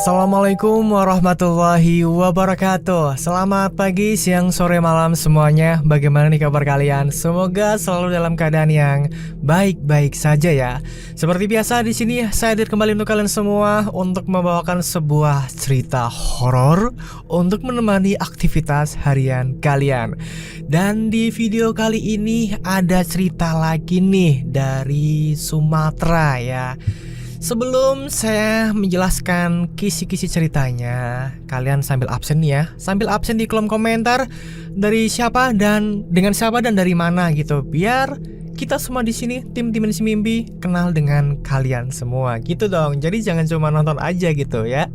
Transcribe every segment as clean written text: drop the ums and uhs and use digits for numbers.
Assalamualaikum warahmatullahi wabarakatuh. Selamat pagi, siang, sore, malam semuanya. Bagaimana nih kabar kalian? Semoga selalu dalam keadaan yang baik-baik saja ya. Seperti biasa di sini saya hadir kembali untuk kalian semua untuk membawakan sebuah cerita horor untuk menemani aktivitas harian kalian. Dan di video kali ini ada cerita lagi nih dari Sumatera ya. Sebelum saya menjelaskan kisi-kisi ceritanya, kalian sambil absen nih ya. Sambil absen di kolom komentar dari siapa dan dengan siapa dan dari mana gitu. Biar kita semua di sini tim Dimensi Mimpi kenal dengan kalian semua gitu dong. Jadi jangan cuma nonton aja gitu ya.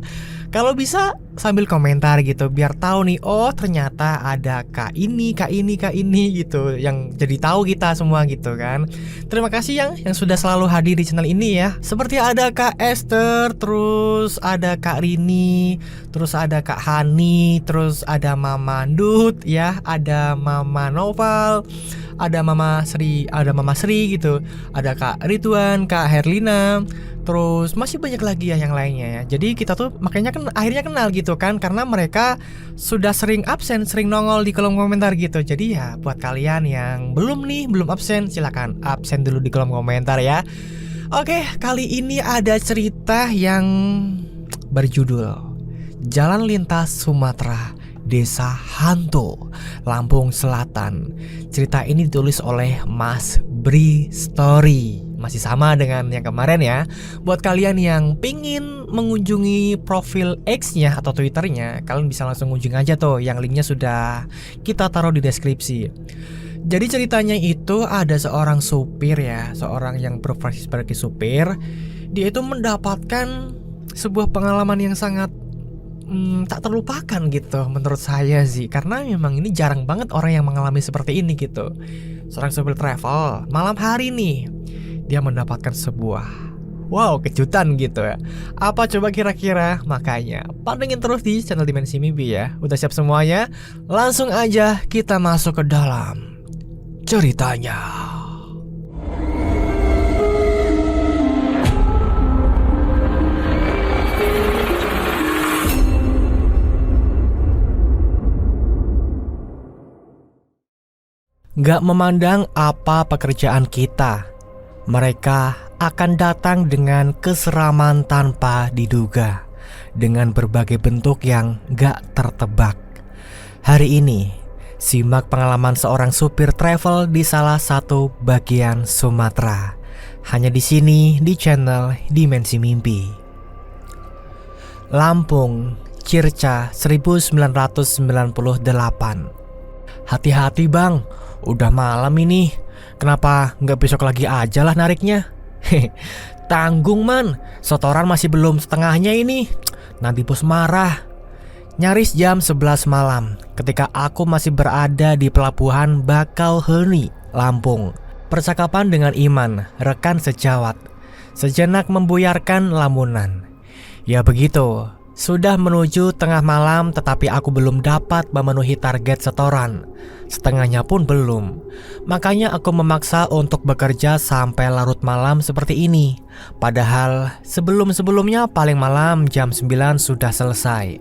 Kalau bisa sambil komentar gitu biar tahu nih, oh ternyata ada kak ini gitu yang jadi tahu kita semua gitu kan. Terima kasih yang sudah selalu hadir di channel ini ya. Seperti ada Kak Esther, terus ada Kak Rini, terus ada Kak Hani, terus ada Mama Ndut ya, ada Mama Noval, ada Mama Sri gitu, ada Kak Ridwan, Kak Herlina, terus masih banyak lagi ya yang lainnya ya. Jadi kita tuh makanya kan akhirnya kenal gitu kan, karena mereka sudah sering absen, sering nongol di kolom komentar gitu. Jadi ya buat kalian yang belum absen, silakan absen dulu di kolom komentar ya. Oke, kali ini ada cerita yang berjudul Jalan Lintas Sumatera, Desa Hantu, Lampung Selatan. Cerita ini ditulis oleh Mas Bri Story. Masih sama dengan yang kemarin ya. Buat kalian yang pingin mengunjungi profil X-nya atau Twitter-nya, kalian bisa langsung kunjung aja tuh, yang linknya sudah kita taruh di deskripsi. Jadi ceritanya itu ada seorang supir ya, seorang yang berprofesi sebagai supir. Dia itu mendapatkan sebuah pengalaman yang sangat tak terlupakan gitu menurut saya sih, karena memang ini jarang banget orang yang mengalami seperti ini gitu. Seorang supir travel malam hari nih, dia mendapatkan sebuah kejutan gitu ya. Apa coba kira-kira? Makanya pantengin terus di channel Dimensi Mimpi ya. Udah siap semuanya? Langsung aja kita masuk ke dalam ceritanya. Gak memandang apa pekerjaan kita, mereka akan datang dengan keseraman tanpa diduga, dengan berbagai bentuk yang gak tertebak. Hari ini, simak pengalaman seorang supir travel di salah satu bagian Sumatera. Hanya di sini di channel Dimensi Mimpi. Lampung, Circa 1998. Hati-hati bang, udah malam ini. Kenapa nggak besok lagi aja lah nariknya? Tanggung man, setoran masih belum setengahnya ini. Nanti bos marah. Nyaris jam 11 malam ketika aku masih berada di pelabuhan Bakauheni, Lampung. Percakapan dengan Iman, rekan sejawat, sejenak membuyarkan lamunan. Ya begitu, sudah menuju tengah malam tetapi aku belum dapat memenuhi target setoran. Setengahnya pun belum. Makanya aku memaksa untuk bekerja sampai larut malam seperti ini. Padahal sebelum-sebelumnya paling malam jam 9 sudah selesai.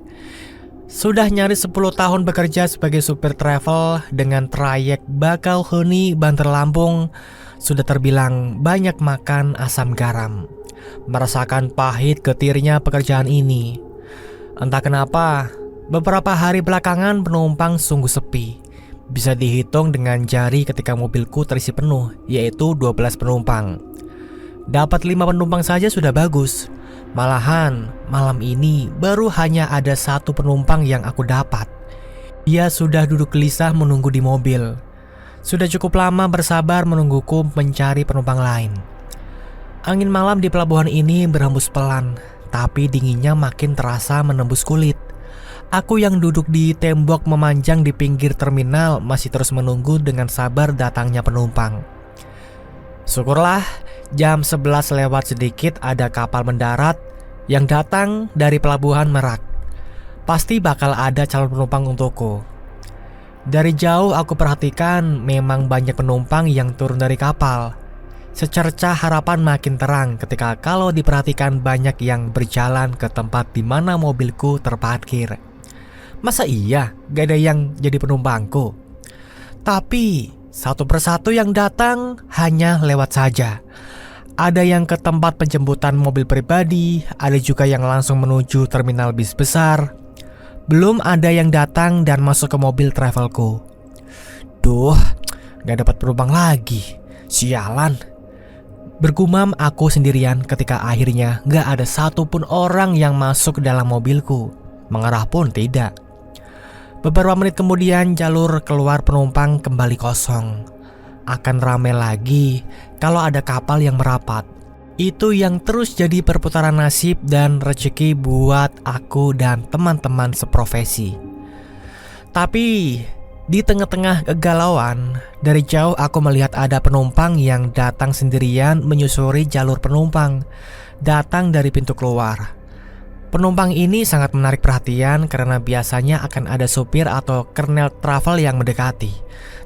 Sudah nyaris 10 tahun bekerja sebagai supir travel dengan trayek Bakauheni Banter Lampung. Sudah terbilang banyak makan asam garam, merasakan pahit getirnya pekerjaan ini. Entah kenapa, beberapa hari belakangan penumpang sungguh sepi. Bisa dihitung dengan jari ketika mobilku terisi penuh, yaitu 12 penumpang. Dapat 5 penumpang saja sudah bagus. Malahan, malam ini baru hanya ada 1 penumpang yang aku dapat. Dia sudah duduk gelisah menunggu di mobil. Sudah cukup lama bersabar menungguku mencari penumpang lain. Angin malam di pelabuhan ini berhembus pelan, tapi dinginnya makin terasa menembus kulit. Aku yang duduk di tembok memanjang di pinggir terminal masih terus menunggu dengan sabar datangnya penumpang. Syukurlah, jam 11 lewat sedikit ada kapal mendarat yang datang dari pelabuhan Merak. Pasti bakal ada calon penumpang untukku. Dari jauh aku perhatikan memang banyak penumpang yang turun dari kapal. Secercah harapan makin terang ketika kalau diperhatikan banyak yang berjalan ke tempat di mana mobilku terparkir. Masa iya gak ada yang jadi penumpangku? Tapi satu persatu yang datang hanya lewat saja. Ada yang ke tempat penjemputan mobil pribadi, ada juga yang langsung menuju terminal bis besar. Belum ada yang datang dan masuk ke mobil travelku. Duh, gak dapat penumpang lagi. Sialan. Bergumam aku sendirian ketika akhirnya gak ada satupun orang yang masuk ke dalam mobilku. Mengarah pun tidak. Beberapa menit kemudian jalur keluar penumpang kembali kosong. Akan ramai lagi kalau ada kapal yang merapat. Itu yang terus jadi perputaran nasib dan rezeki buat aku dan teman-teman seprofesi. Tapi di tengah-tengah kegalauan, dari jauh aku melihat ada penumpang yang datang sendirian menyusuri jalur penumpang, datang dari pintu keluar. Penumpang ini sangat menarik perhatian karena biasanya akan ada supir atau kernel travel yang mendekati.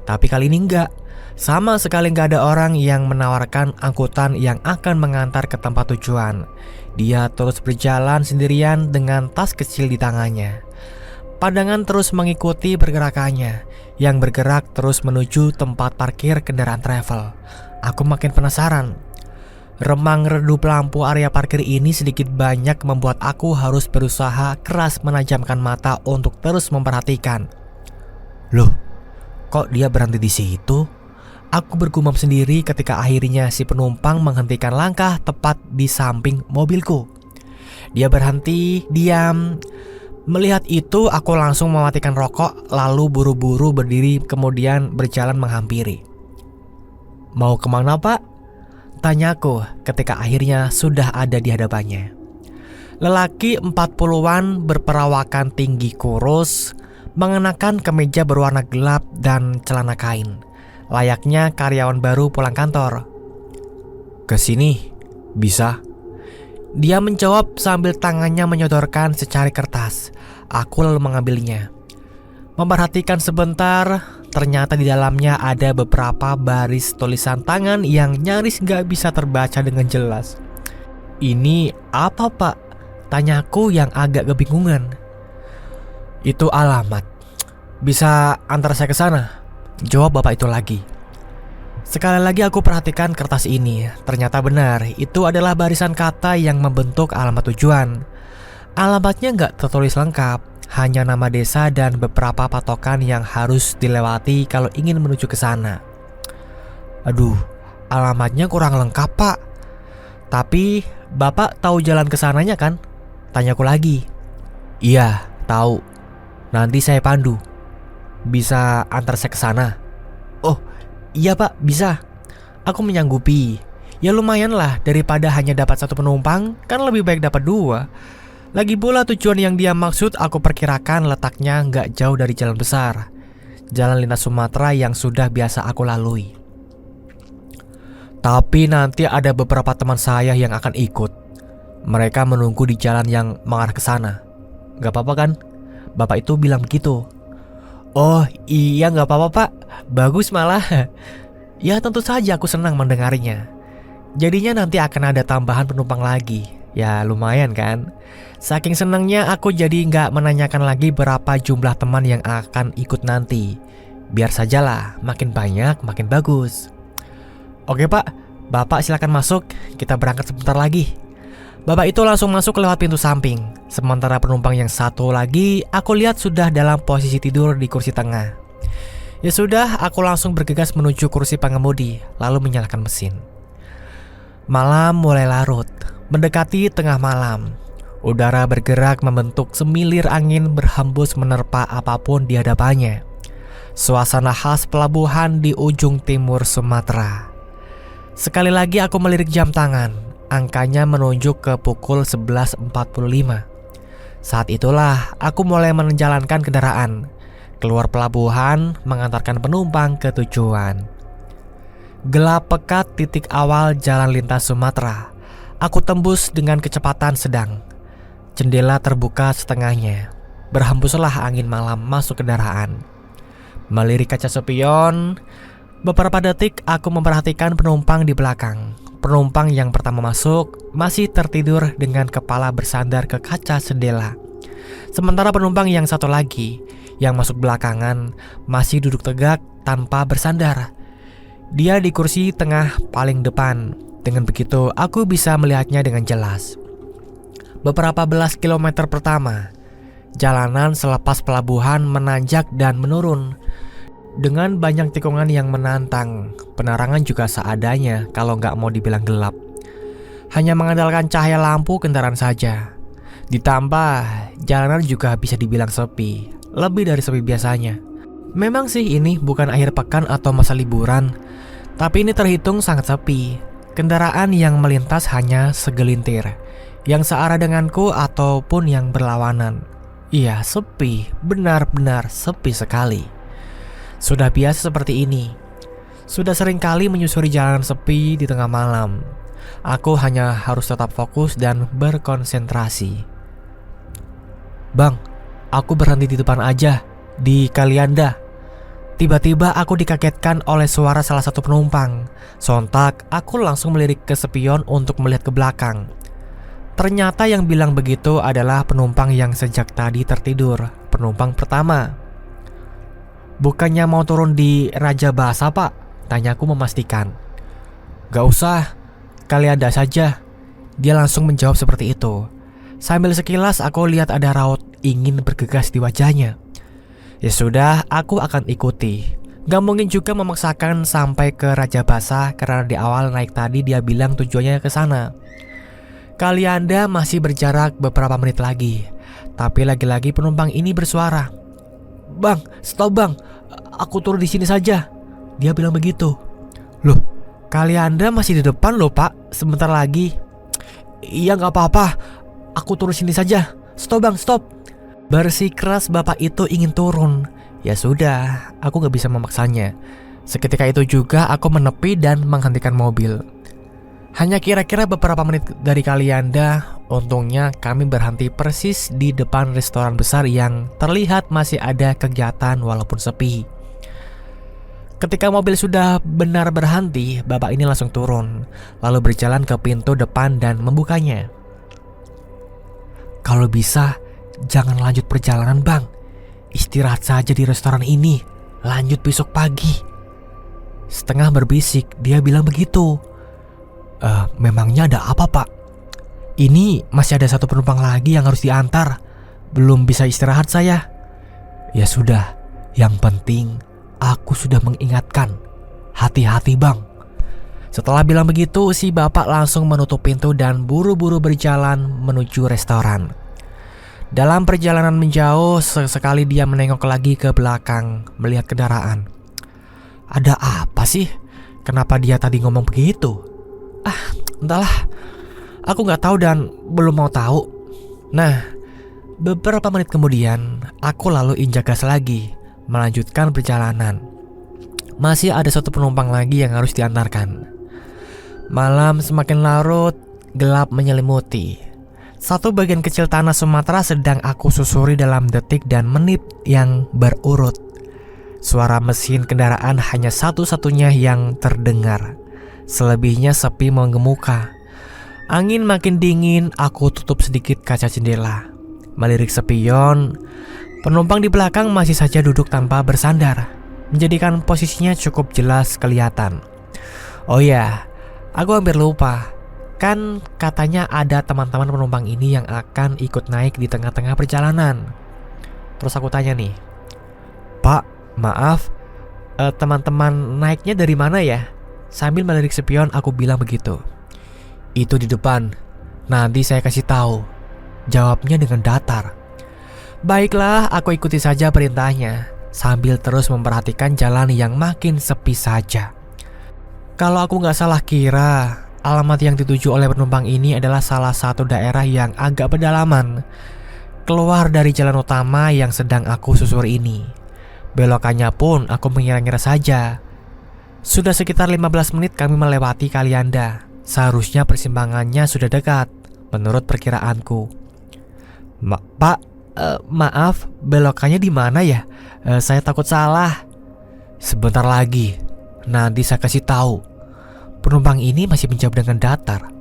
Tapi kali ini enggak. Sama sekali enggak ada orang yang menawarkan angkutan yang akan mengantar ke tempat tujuan. Dia terus berjalan sendirian dengan tas kecil di tangannya. Pandangan terus mengikuti pergerakannya, yang bergerak terus menuju tempat parkir kendaraan travel. Aku makin penasaran. Remang redup lampu area parkir ini sedikit banyak membuat aku harus berusaha keras menajamkan mata untuk terus memperhatikan. Loh, kok dia berhenti di situ? Aku bergumam sendiri ketika akhirnya si penumpang menghentikan langkah tepat di samping mobilku. Dia berhenti, diam. Melihat itu, aku langsung mematikan rokok, lalu buru-buru berdiri kemudian berjalan menghampiri. Mau kemana, Pak? Tanyaku ketika akhirnya sudah ada di hadapannya. Lelaki 40-an berperawakan tinggi kurus, mengenakan kemeja berwarna gelap dan celana kain. Layaknya karyawan baru pulang kantor. Kesini, bisa? Dia menjawab sambil tangannya menyodorkan secari kertas. Aku lalu mengambilnya. Memperhatikan sebentar, ternyata di dalamnya ada beberapa baris tulisan tangan yang nyaris gak bisa terbaca dengan jelas. Ini apa, Pak? Tanyaku yang agak kebingungan. Itu alamat. Bisa antar saya ke sana? Jawab bapak itu lagi. Sekali lagi aku perhatikan kertas ini. Ternyata benar, itu adalah barisan kata yang membentuk alamat tujuan. Alamatnya nggak tertulis lengkap, hanya nama desa dan beberapa patokan yang harus dilewati kalau ingin menuju ke sana. Aduh, alamatnya kurang lengkap, Pak. Tapi bapak tahu jalan ke sananya kan? Tanyaku lagi. Iya, tahu. Nanti saya pandu. Bisa antar saya ke sana? Oh, iya Pak, bisa. Aku menyanggupi. Ya lumayan lah, daripada hanya dapat satu penumpang, kan lebih baik dapat dua. Lagi pula tujuan yang dia maksud aku perkirakan letaknya nggak jauh dari jalan besar, jalan lintas Sumatera yang sudah biasa aku lalui. Tapi nanti ada beberapa teman saya yang akan ikut. Mereka menunggu di jalan yang mengarah ke sana. Gak apa-apa kan? Bapak itu bilang begitu. Oh iya, gak apa-apa Pak. Bagus malah. Ya tentu saja aku senang mendengarnya. Jadinya nanti akan ada tambahan penumpang lagi. Ya lumayan kan. Saking senangnya aku jadi gak menanyakan lagi berapa jumlah teman yang akan ikut nanti. Biar sajalah, makin banyak makin bagus. Oke Pak, Bapak silakan masuk. Kita berangkat sebentar lagi. Bapak itu langsung masuk lewat pintu samping. Sementara penumpang yang satu lagi aku lihat sudah dalam posisi tidur di kursi tengah. Ya sudah, aku langsung bergegas menuju kursi pengemudi, lalu menyalakan mesin. Malam mulai larut, mendekati tengah malam. Udara bergerak membentuk semilir angin berhembus menerpa apapun di hadapannya. Suasana khas pelabuhan di ujung timur Sumatera. Sekali lagi aku melirik jam tangan. Angkanya menunjuk ke pukul 11.45. Saat itulah aku mulai menjalankan kendaraan keluar pelabuhan mengantarkan penumpang ke tujuan. Gelap pekat titik awal jalan lintas Sumatera. Aku tembus dengan kecepatan sedang. Jendela terbuka setengahnya. Berhembuslah angin malam masuk kendaraan. Melirik kaca spion, Beberapa detik aku memperhatikan penumpang di belakang. Penumpang yang pertama masuk masih tertidur dengan kepala bersandar ke kaca jendela. Sementara penumpang yang satu lagi, yang masuk belakangan, masih duduk tegak tanpa bersandar. Dia di kursi tengah paling depan. Dengan begitu, aku bisa melihatnya dengan jelas. Beberapa belas kilometer pertama, jalanan selepas pelabuhan menanjak dan menurun. Dengan banyak tikungan yang menantang, penerangan juga seadanya kalau nggak mau dibilang gelap. Hanya mengandalkan cahaya lampu kendaraan saja. Ditambah, jalanan juga bisa dibilang sepi, lebih dari sepi biasanya. Memang sih ini bukan akhir pekan atau masa liburan, tapi ini terhitung sangat sepi. Kendaraan yang melintas hanya segelintir, yang searah denganku ataupun yang berlawanan. Iya, sepi, benar-benar sepi sekali. Sudah biasa seperti ini. Sudah sering kali menyusuri jalan sepi di tengah malam. Aku hanya harus tetap fokus dan berkonsentrasi. Bang, aku berhenti di depan aja, di Kalianda. Tiba-tiba aku dikagetkan oleh suara salah satu penumpang. Sontak, aku langsung melirik ke spion untuk melihat ke belakang. Ternyata yang bilang begitu adalah penumpang yang sejak tadi tertidur, penumpang pertama. Bukannya mau turun di Raja Basa, Pak? Tanyaku memastikan. Gak usah, Kalianda saja. Dia langsung menjawab seperti itu. Sambil sekilas aku lihat ada raut ingin bergegas di wajahnya. Ya sudah, aku akan ikuti. Gak mungkin juga memaksakan sampai ke Raja Basa karena di awal naik tadi dia bilang tujuannya ke sana. Kalianda masih berjarak beberapa menit lagi. Tapi lagi-lagi penumpang ini bersuara. Bang, stop bang, aku turun di sini saja. Dia bilang begitu. Loh, Kalianda masih di depan loh pak, sebentar lagi. Iya gak apa-apa, aku turun sini saja. Stop bang, stop. Bersikeras bapak itu ingin turun. Ya sudah, aku gak bisa memaksanya. Seketika itu juga aku menepi dan menghentikan mobil. Hanya kira-kira beberapa menit dari Kalianda. Untungnya kami berhenti persis di depan restoran besar yang terlihat masih ada kegiatan walaupun sepi. Ketika mobil sudah benar berhenti, bapak ini langsung turun, lalu berjalan ke pintu depan dan membukanya. Kalau bisa, jangan lanjut perjalanan bang. Istirahat saja di restoran ini, lanjut besok pagi. Setengah berbisik, dia bilang begitu. Memangnya ada apa pak? Ini masih ada satu penumpang lagi yang harus diantar. Belum bisa istirahat saya. Ya sudah, yang penting aku sudah mengingatkan. Hati-hati bang. Setelah bilang begitu, si bapak langsung menutup pintu dan buru-buru berjalan menuju restoran. Dalam perjalanan menjauh, sesekali dia menengok lagi ke belakang, melihat kendaraan. Ada apa sih? Kenapa dia tadi ngomong begitu? Entahlah. Aku gak tahu dan belum mau tahu. Nah, beberapa menit kemudian, aku lalu injak gas lagi, melanjutkan perjalanan. Masih ada satu penumpang lagi yang harus diantarkan. Malam semakin larut, gelap menyelimuti. Satu bagian kecil tanah Sumatera sedang aku susuri dalam detik dan menit yang berurut. Suara mesin kendaraan hanya satu-satunya yang terdengar. Selebihnya sepi menggemuka. Angin makin dingin, aku tutup sedikit kaca jendela. Melirik spion, penumpang di belakang masih saja duduk tanpa bersandar, menjadikan posisinya cukup jelas kelihatan. Oh ya, aku hampir lupa. Kan katanya ada teman-teman penumpang ini yang akan ikut naik di tengah-tengah perjalanan. Terus aku tanya nih, Pak, maaf, teman-teman naiknya dari mana ya? Sambil melirik spion aku bilang begitu. Itu di depan, nanti saya kasih tahu. Jawabnya dengan datar. Baiklah, aku ikuti saja perintahnya, sambil terus memperhatikan jalan yang makin sepi saja. Kalau aku gak salah kira, alamat yang dituju oleh penumpang ini adalah salah satu daerah yang agak pedalaman, keluar dari jalan utama yang sedang aku susuri ini. Belokannya pun aku mengira-ngira saja. Sudah sekitar 15 menit kami melewati Kalianda. Seharusnya persimpangannya sudah dekat, menurut perkiraanku. Pak, maaf, belokannya di mana ya? Saya takut salah. Sebentar lagi, Nanti saya kasih tahu. Penumpang ini masih menjawab dengan datar.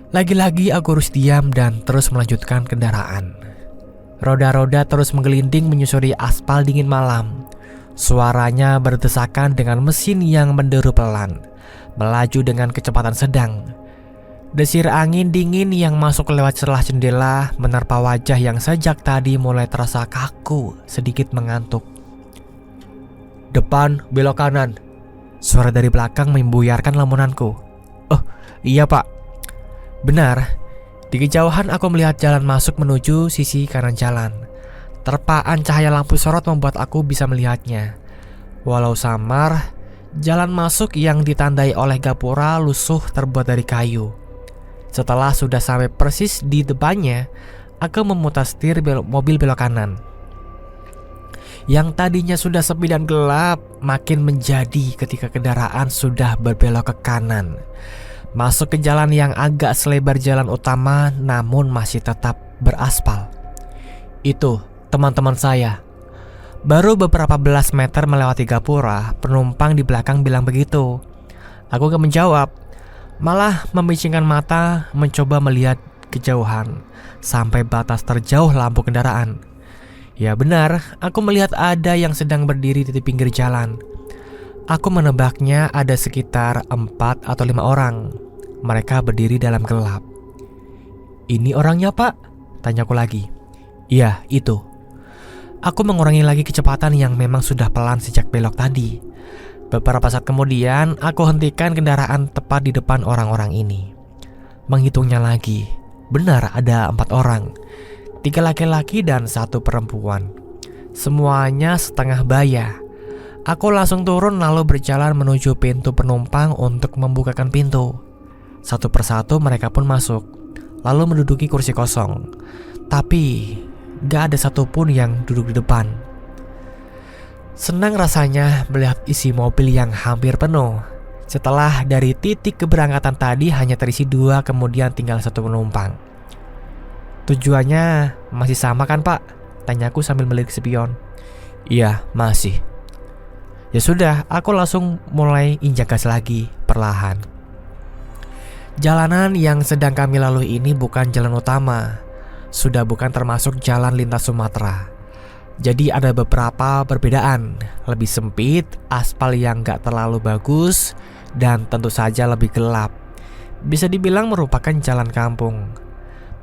Lagi-lagi aku harus diam dan terus melanjutkan kendaraan. Roda-roda terus menggelinding menyusuri aspal dingin malam. Suaranya berdesakan dengan mesin yang menderu pelan, melaju dengan kecepatan sedang. Desir angin dingin yang masuk lewat celah jendela menerpa wajah yang sejak tadi mulai terasa kaku, sedikit mengantuk. Depan, belok kanan. Suara dari belakang membuyarkan lamunanku. Oh, iya pak. Benar, di kejauhan aku melihat jalan masuk menuju sisi kanan jalan. Terpaan cahaya lampu sorot membuat aku bisa melihatnya. Walau samar, jalan masuk yang ditandai oleh gapura lusuh terbuat dari kayu. Setelah sudah sampai persis di depannya, aku memutar setir mobil belok kanan. Yang tadinya sudah sepi dan gelap makin menjadi ketika kendaraan sudah berbelok ke kanan, masuk ke jalan yang agak selebar jalan utama namun masih tetap beraspal. Itu teman-teman saya. Baru beberapa belas meter melewati gapura, penumpang di belakang bilang begitu. Aku gak menjawab, malah membicingkan mata mencoba melihat kejauhan sampai batas terjauh lampu kendaraan. Ya benar, aku melihat ada yang sedang berdiri di pinggir jalan. Aku menebaknya ada sekitar 4 atau 5 orang. Mereka berdiri dalam gelap. Ini orangnya pak? Tanyaku lagi. Iya, itu. Aku mengurangi lagi kecepatan yang memang sudah pelan sejak belok tadi. Beberapa saat kemudian, aku hentikan kendaraan tepat di depan orang-orang ini. Menghitungnya lagi, benar ada 4 orang. 3 laki-laki dan 1 perempuan. Semuanya setengah baya. Aku langsung turun lalu berjalan menuju pintu penumpang untuk membukakan pintu. Satu persatu mereka pun masuk, lalu menduduki kursi kosong. Tapi gak ada satupun yang duduk di depan. Senang rasanya melihat isi mobil yang hampir penuh. Setelah dari titik keberangkatan tadi hanya terisi 2, kemudian tinggal 1 penumpang. Tujuannya masih sama kan pak? Tanyaku sambil melirik spion. Iya masih. Ya sudah, aku langsung mulai injak gas lagi, perlahan. Jalanan yang sedang kami lalui ini bukan jalan utama. Sudah bukan termasuk jalan lintas Sumatera. Jadi ada beberapa perbedaan. Lebih sempit, aspal yang gak terlalu bagus, dan tentu saja lebih gelap. Bisa dibilang merupakan jalan kampung.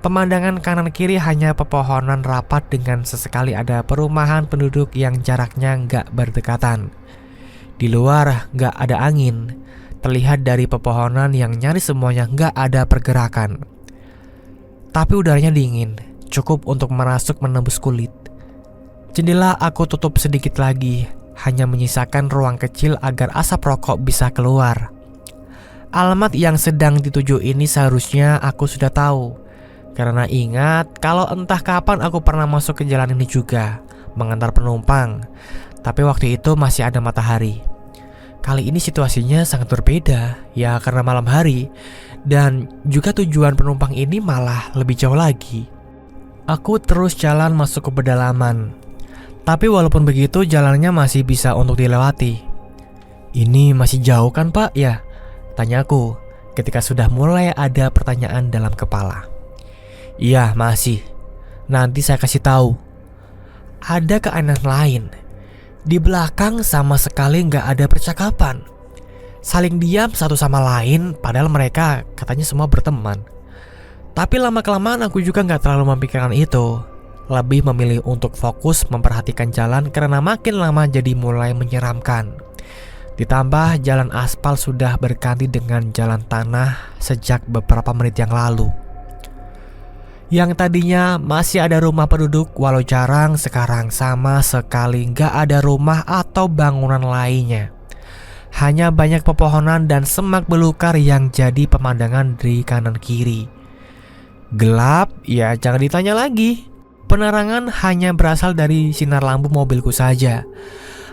Pemandangan kanan kiri hanya pepohonan rapat dengan sesekali ada perumahan penduduk yang jaraknya nggak berdekatan. Di luar nggak ada angin, terlihat dari pepohonan yang nyaris semuanya nggak ada pergerakan. Tapi udaranya dingin, cukup untuk merasuk menembus kulit. Jendela aku tutup sedikit lagi, hanya menyisakan ruang kecil agar asap rokok bisa keluar. Alamat yang sedang dituju ini seharusnya aku sudah tahu. Karena ingat kalau entah kapan aku pernah masuk ke jalan ini juga, mengantar penumpang. Tapi waktu itu masih ada matahari. Kali ini situasinya sangat berbeda, ya karena malam hari. Dan juga tujuan penumpang ini malah lebih jauh lagi. Aku terus jalan masuk ke pedalaman. Tapi walaupun begitu jalannya masih bisa untuk dilewati. Ini masih jauh kan pak ya? Tanyaku ketika sudah mulai ada pertanyaan dalam kepala. Iya masih. Nanti saya kasih tahu. Ada keanehan lain. Di belakang sama sekali nggak ada percakapan. Saling diam satu sama lain, padahal mereka katanya semua berteman. Tapi lama-kelamaan aku juga nggak terlalu memikirkan itu. Lebih memilih untuk fokus memperhatikan jalan karena makin lama jadi mulai menyeramkan. Ditambah jalan aspal sudah berganti dengan jalan tanah sejak beberapa menit yang lalu. Yang tadinya masih ada rumah penduduk walau jarang, sekarang sama sekali nggak ada rumah atau bangunan lainnya. Hanya banyak pepohonan dan semak belukar yang jadi pemandangan di kanan kiri. Gelap, ya jangan ditanya lagi. Penerangan hanya berasal dari sinar lampu mobilku saja.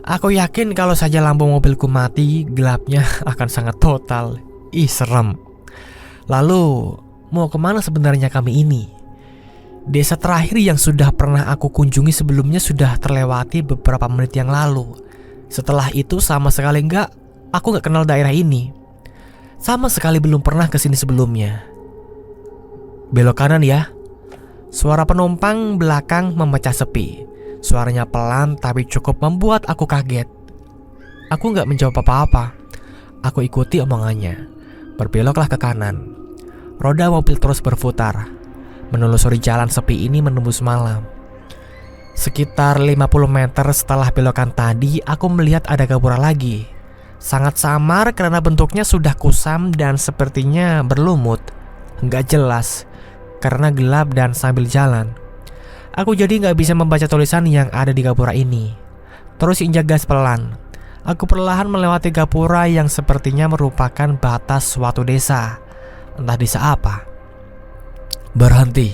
Aku yakin kalau saja lampu mobilku mati, gelapnya akan sangat total. Ih serem. Lalu, mau kemana sebenarnya kami ini? Desa terakhir yang sudah pernah aku kunjungi sebelumnya sudah terlewati beberapa menit yang lalu. Setelah itu sama sekali enggak Aku gak kenal daerah ini. Sama sekali belum pernah kesini sebelumnya. Belok kanan ya. Suara penumpang belakang memecah sepi. Suaranya pelan tapi cukup membuat aku kaget. Aku gak menjawab apa-apa. Aku ikuti omongannya. Berbeloklah ke kanan. Roda mobil terus berputar, menelusuri jalan sepi ini menembus malam. Sekitar 50 meter setelah belokan tadi, aku melihat ada gapura lagi. Sangat samar karena bentuknya sudah kusam dan sepertinya berlumut. Nggak jelas karena gelap dan sambil jalan. Aku jadi nggak bisa membaca tulisan yang ada di gapura ini. Terus injak gas pelan. Aku perlahan melewati gapura yang sepertinya merupakan batas suatu desa. Entah desa apa. Berhenti.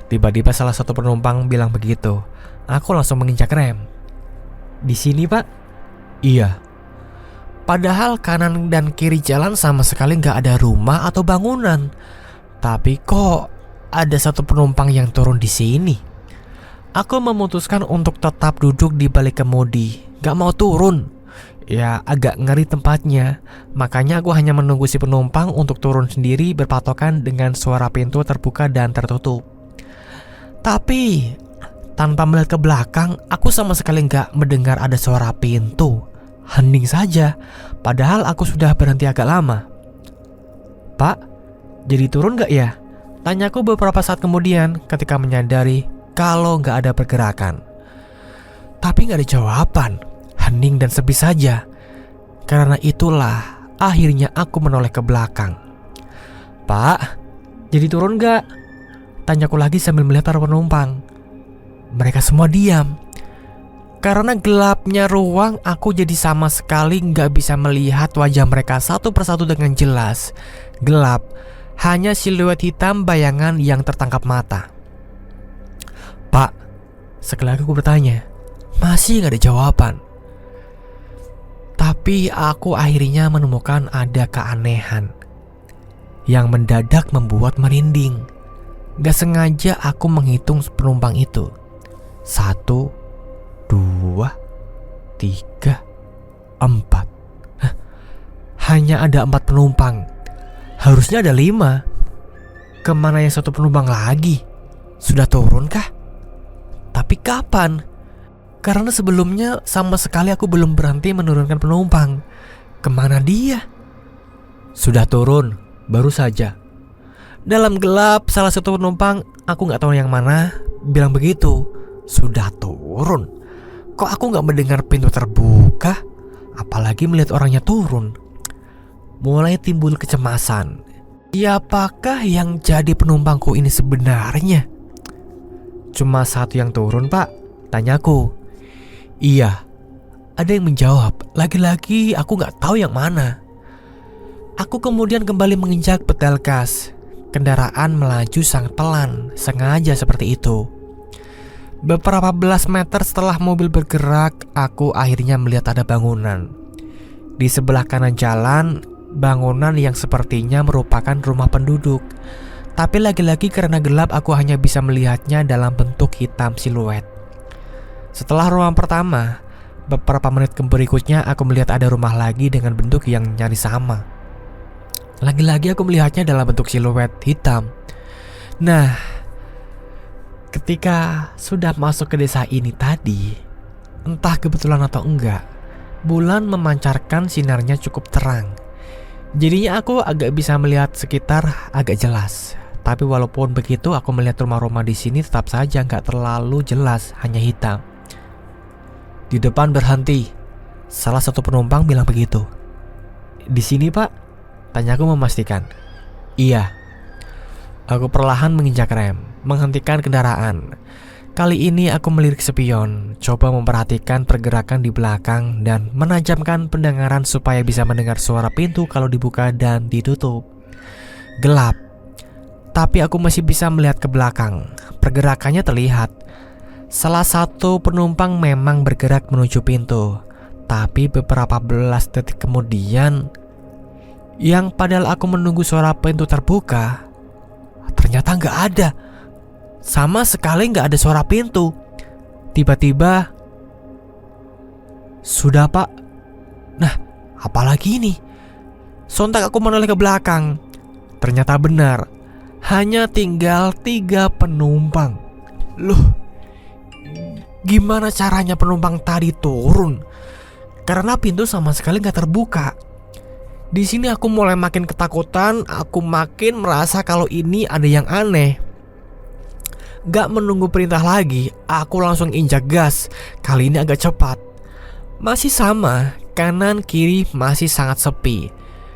Tiba-tiba salah satu penumpang bilang begitu. Aku langsung menginjak rem. Di sini pak? Iya. Padahal kanan dan kiri jalan sama sekali gak ada rumah atau bangunan. Tapi kok ada satu penumpang yang turun di sini? Aku memutuskan untuk tetap duduk di balik kemudi. Gak mau turun. Ya agak ngeri tempatnya. Makanya aku hanya menunggu si penumpang untuk turun sendiri berpatokan dengan suara pintu terbuka dan tertutup. Tapi tanpa melihat ke belakang, aku sama sekali gak mendengar ada suara pintu. Hening saja. Padahal aku sudah berhenti agak lama. Pak, jadi turun gak ya? Tanyaku beberapa saat kemudian ketika menyadari kalau gak ada pergerakan. Tapi gak ada jawaban. Hening dan sepi saja. Karena itulah akhirnya aku menoleh ke belakang. Pak, jadi turun gak? Tanyaku lagi sambil melihat para penumpang. Mereka semua diam. Karena gelapnya ruang, aku jadi sama sekali gak bisa melihat wajah mereka satu persatu dengan jelas. Gelap, hanya siluet hitam bayangan yang tertangkap mata. Pak, sekali lagi aku bertanya. Masih gak ada jawaban. Tapi aku akhirnya menemukan ada keanehan yang mendadak membuat merinding. Gak sengaja aku menghitung penumpang itu. 1, 2, 3, 4. Hanya ada 4 penumpang. Harusnya ada 5. Kemana yang satu penumpang lagi? Sudah turun kah? Tapi kapan? Karena sebelumnya sama sekali aku belum berhenti menurunkan penumpang. Kemana dia? Sudah turun, baru saja. Dalam gelap, salah satu penumpang, aku gak tahu yang mana, bilang begitu. Sudah turun? Kok aku gak mendengar pintu terbuka? Apalagi melihat orangnya turun. Mulai timbul kecemasan. Siapakah yang jadi penumpangku ini sebenarnya? Cuma satu yang turun pak, tanyaku. Iya, ada yang menjawab. Lagi-lagi aku gak tahu yang mana. Aku kemudian kembali menginjak pedal gas. Kendaraan melaju sangat pelan, sengaja seperti itu. Beberapa belas meter setelah mobil bergerak, aku akhirnya melihat ada bangunan. Di sebelah kanan jalan, bangunan yang sepertinya merupakan rumah penduduk. Tapi lagi-lagi karena gelap, aku hanya bisa melihatnya dalam bentuk hitam siluet. Setelah rumah pertama, beberapa menit berikutnya aku melihat ada rumah lagi dengan bentuk yang nyaris sama. Lagi-lagi aku melihatnya dalam bentuk siluet hitam. Nah, ketika sudah masuk ke desa ini tadi, entah kebetulan atau enggak, bulan memancarkan sinarnya cukup terang. Jadinya aku agak bisa melihat sekitar agak jelas. Tapi walaupun begitu, aku melihat rumah-rumah di sini tetap saja nggak terlalu jelas, hanya hitam. Di depan berhenti. Salah satu penumpang bilang begitu. Di sini pak? Tanyaku memastikan. Iya. Aku perlahan menginjak rem, menghentikan kendaraan. Kali ini aku melirik spion, coba memperhatikan pergerakan di belakang dan menajamkan pendengaran supaya bisa mendengar suara pintu kalau dibuka dan ditutup. Gelap, tapi aku masih bisa melihat ke belakang. Pergerakannya terlihat. Salah satu penumpang memang bergerak menuju pintu. Tapi beberapa belas detik kemudian, yang padahal aku menunggu suara pintu terbuka, ternyata gak ada. Sama sekali gak ada suara pintu. Tiba-tiba, sudah pak. Nah, apalagi ini? Sontak aku menoleh ke belakang. Ternyata benar, hanya tinggal 3 penumpang. Loh, gimana caranya penumpang tadi turun? Karena pintu sama sekali gak terbuka. Di sini aku mulai makin ketakutan. Aku makin merasa kalau ini ada yang aneh. Gak menunggu perintah lagi, aku langsung injak gas. Kali ini agak cepat. Masih sama, kanan kiri masih sangat sepi.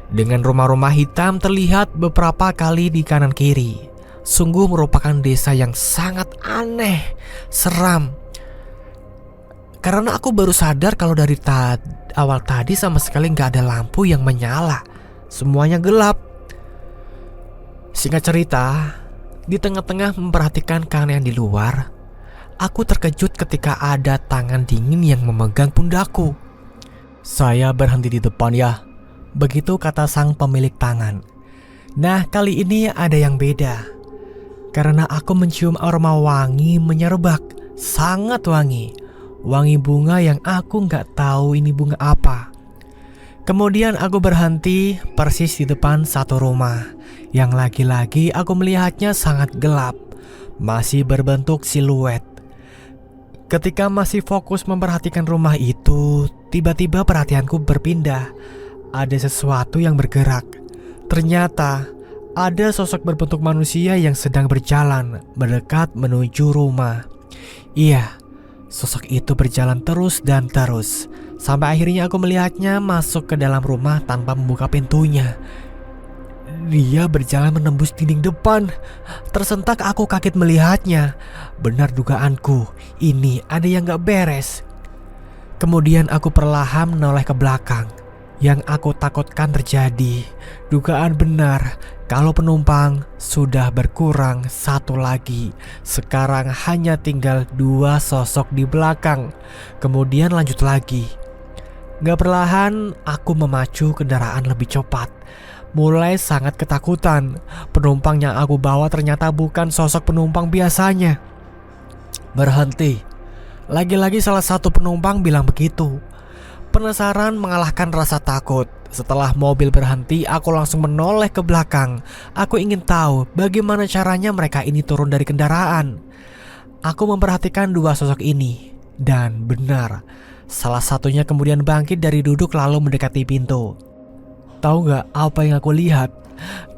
Dengan rumah-rumah hitam terlihat beberapa kali di kanan kiri. Sungguh merupakan desa yang sangat aneh, seram. Karena aku baru sadar kalau dari awal tadi sama sekali gak ada lampu yang menyala. Semuanya gelap. Singkat cerita, di tengah-tengah memperhatikan keanehan di luar, aku terkejut ketika ada tangan dingin yang memegang pundakku. Saya berhenti di depan ya, begitu kata sang pemilik tangan. Nah, kali ini ada yang beda. Karena aku mencium aroma wangi menyerbak, sangat wangi. Wangi bunga yang aku gak tahu ini bunga apa. Kemudian aku berhenti persis di depan satu rumah yang lagi-lagi aku melihatnya sangat gelap, masih berbentuk siluet. Ketika masih fokus memperhatikan rumah itu, tiba-tiba perhatianku berpindah. Ada sesuatu yang bergerak. Ternyata ada sosok berbentuk manusia yang sedang berjalan mendekat menuju rumah. Iya, sosok itu berjalan terus dan terus, sampai akhirnya aku melihatnya masuk ke dalam rumah tanpa membuka pintunya. Dia berjalan menembus dinding depan. Tersentak aku kaget melihatnya. Benar dugaanku, ini ada yang gak beres. Kemudian aku perlahan menoleh ke belakang. Yang aku takutkan terjadi. Dugaan benar, kalau penumpang sudah berkurang satu lagi. Sekarang hanya tinggal 2 sosok di belakang. Kemudian lanjut lagi. Gak perlahan aku memacu kendaraan lebih cepat. Mulai sangat ketakutan. Penumpang yang aku bawa ternyata bukan sosok penumpang biasanya. Berhenti. Lagi-lagi salah satu penumpang bilang begitu. Penasaran mengalahkan rasa takut. Setelah mobil berhenti, aku langsung menoleh ke belakang. Aku ingin tahu bagaimana caranya mereka ini turun dari kendaraan. Aku memperhatikan 2 sosok ini. Dan benar, salah satunya kemudian bangkit dari duduk lalu mendekati pintu. Tahu gak apa yang aku lihat?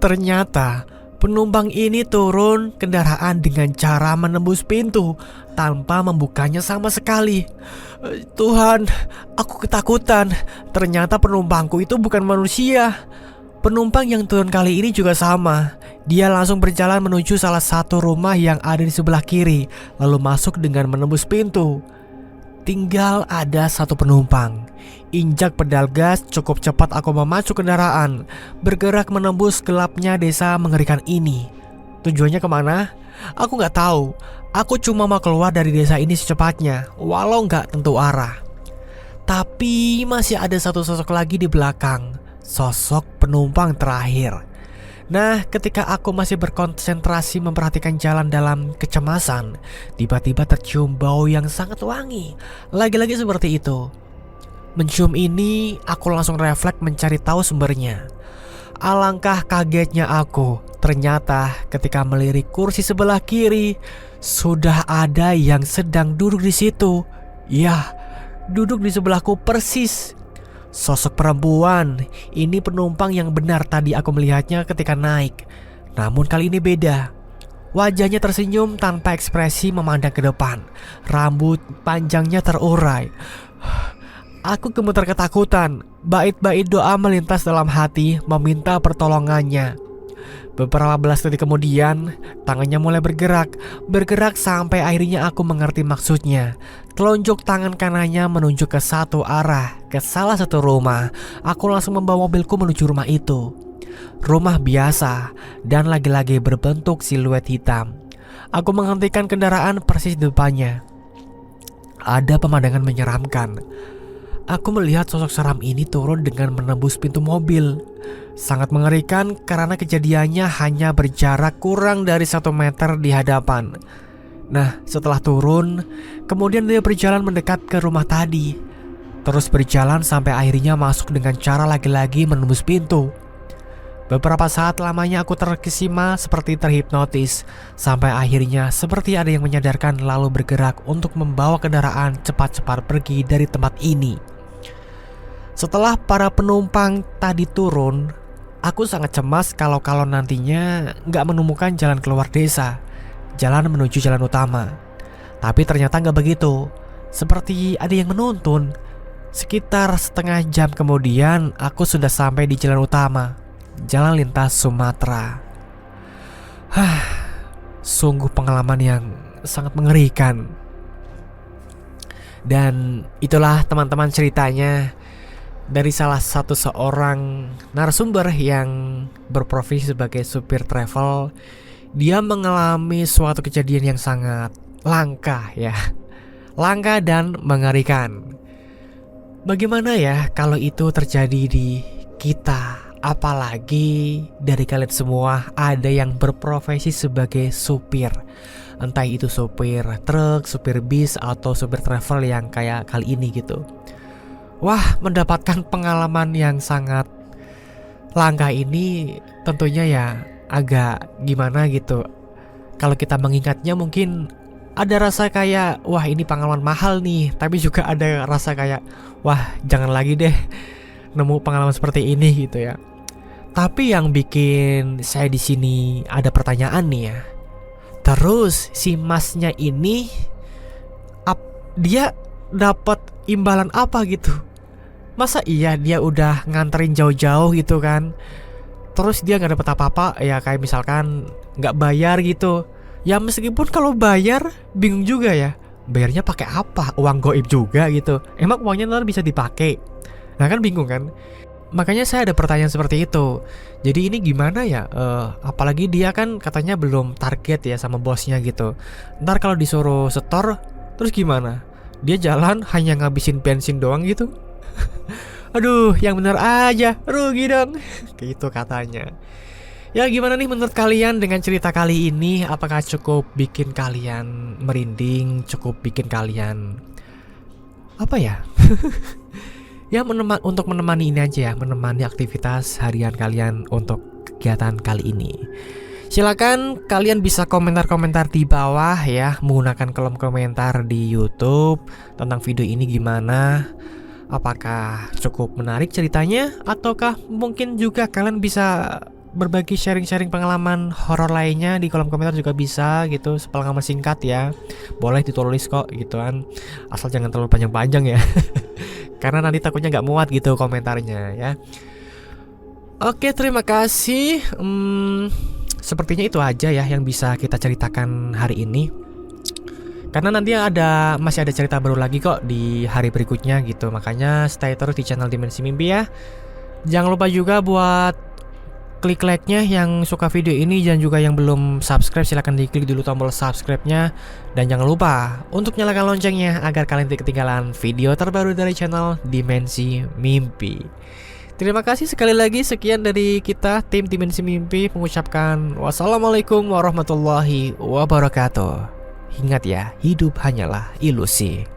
Ternyata penumpang ini turun kendaraan dengan cara menembus pintu tanpa membukanya sama sekali. Tuhan, aku ketakutan. Ternyata penumpangku itu bukan manusia. Penumpang yang turun kali ini juga sama. Dia langsung berjalan menuju salah satu rumah yang ada di sebelah kiri, lalu masuk dengan menembus pintu. Tinggal ada 1 penumpang. Injak pedal gas, cukup cepat aku memacu kendaraan, bergerak menembus gelapnya desa mengerikan ini. Tujuannya kemana? Aku gak tahu. Aku cuma mau keluar dari desa ini secepatnya, walau gak tentu arah. Tapi masih ada 1 sosok lagi di belakang. Sosok penumpang terakhir. Nah, ketika aku masih berkonsentrasi memperhatikan jalan dalam kecemasan, tiba-tiba tercium bau yang sangat wangi. Lagi-lagi seperti itu. Mencium ini, aku langsung refleks mencari tahu sumbernya. Alangkah kagetnya aku. Ternyata ketika melirik kursi sebelah kiri, sudah ada yang sedang duduk di situ. Ya, duduk di sebelahku persis. Sosok perempuan. Ini penumpang yang benar tadi aku melihatnya ketika naik. Namun kali ini beda. Wajahnya tersenyum tanpa ekspresi memandang ke depan. Rambut panjangnya terurai. Aku gemetar ketakutan. Bait-bait doa melintas dalam hati meminta pertolongannya. Beberapa belas detik kemudian, tangannya mulai bergerak sampai akhirnya aku mengerti maksudnya. Telunjuk tangan kanannya menunjuk ke satu arah, ke salah satu rumah. Aku langsung membawa mobilku menuju rumah itu. Rumah biasa dan lagi-lagi berbentuk siluet hitam. Aku menghentikan kendaraan persis di depannya. Ada pemandangan menyeramkan. Aku melihat sosok seram ini turun dengan menembus pintu mobil. Sangat mengerikan karena kejadiannya hanya berjarak kurang dari 1 meter di hadapan. Nah, setelah turun, kemudian dia berjalan mendekat ke rumah tadi. terus berjalan sampai akhirnya masuk dengan cara lagi-lagi menembus pintu. Beberapa saat lamanya aku terkesima seperti terhipnotis, sampai akhirnya seperti ada yang menyadarkan lalu bergerak untuk membawa kendaraan cepat-cepat pergi dari tempat ini. Setelah para penumpang tadi turun, aku sangat cemas kalau nantinya nggak menemukan jalan keluar desa, jalan menuju jalan utama. Tapi ternyata nggak begitu, seperti ada yang menuntun. Sekitar setengah jam kemudian aku sudah sampai di jalan utama, jalan lintas Sumatera. Sungguh pengalaman yang sangat mengerikan. Dan itulah teman-teman ceritanya dari salah satu seorang narasumber yang berprofesi sebagai supir travel. Dia mengalami suatu kejadian yang sangat langka ya. Langka dan mengerikan. Bagaimana ya kalau itu terjadi di kita? Apalagi dari kalian semua ada yang berprofesi sebagai supir. Entah itu supir truk, supir bis, atau supir travel yang kayak kali ini gitu. Wah, mendapatkan pengalaman yang sangat langka ini tentunya ya agak gimana gitu. Kalau kita mengingatnya mungkin ada rasa kayak wah ini pengalaman mahal nih, tapi juga ada rasa kayak wah jangan lagi deh nemu pengalaman seperti ini gitu ya. Tapi yang bikin saya di sini ada pertanyaan nih ya. Terus si masnya ini dia dapat imbalan apa gitu? Masa iya dia udah nganterin jauh-jauh gitu kan, terus dia nggak dapat apa-apa ya, kayak misalkan nggak bayar gitu. Ya meskipun kalau bayar bingung juga ya, bayarnya pakai apa? Uang goib juga gitu. Emang uangnya ntar bisa dipakai? Nah kan bingung kan. Makanya saya ada pertanyaan seperti itu. Jadi ini gimana ya? Apalagi dia kan katanya belum target ya sama bosnya gitu. Ntar kalau disuruh setor, terus gimana? Dia jalan hanya ngabisin bensin doang gitu. Aduh, yang bener aja, rugi dong. Gitu katanya. Ya gimana nih menurut kalian dengan cerita kali ini? Apakah cukup bikin kalian merinding? Cukup bikin kalian apa ya? Ya untuk menemani ini aja ya, menemani aktivitas harian kalian untuk kegiatan kali ini. Silakan kalian bisa komentar-komentar di bawah ya, menggunakan kolom komentar di YouTube tentang video ini gimana. Apakah cukup menarik ceritanya, ataukah mungkin juga kalian bisa berbagi sharing-sharing pengalaman horor lainnya di kolom komentar juga bisa gitu, sepengalaman singkat ya. Boleh ditulis kok gitu kan, asal jangan terlalu panjang-panjang ya. Karena nanti takutnya nggak muat gitu komentarnya ya. Oke, terima kasih. Sepertinya itu aja ya yang bisa kita ceritakan hari ini. Karena nanti masih ada cerita baru lagi kok di hari berikutnya gitu. Makanya stay terus di channel Dimensi Mimpi ya. Jangan lupa juga buat klik like-nya yang suka video ini, dan juga yang belum subscribe silahkan diklik dulu tombol subscribe-nya. Dan jangan lupa untuk nyalakan loncengnya agar kalian tidak ketinggalan video terbaru dari channel Dimensi Mimpi. Terima kasih sekali lagi, sekian dari kita tim Dimensi Mimpi mengucapkan wassalamualaikum warahmatullahi wabarakatuh. Ingat ya, hidup hanyalah ilusi.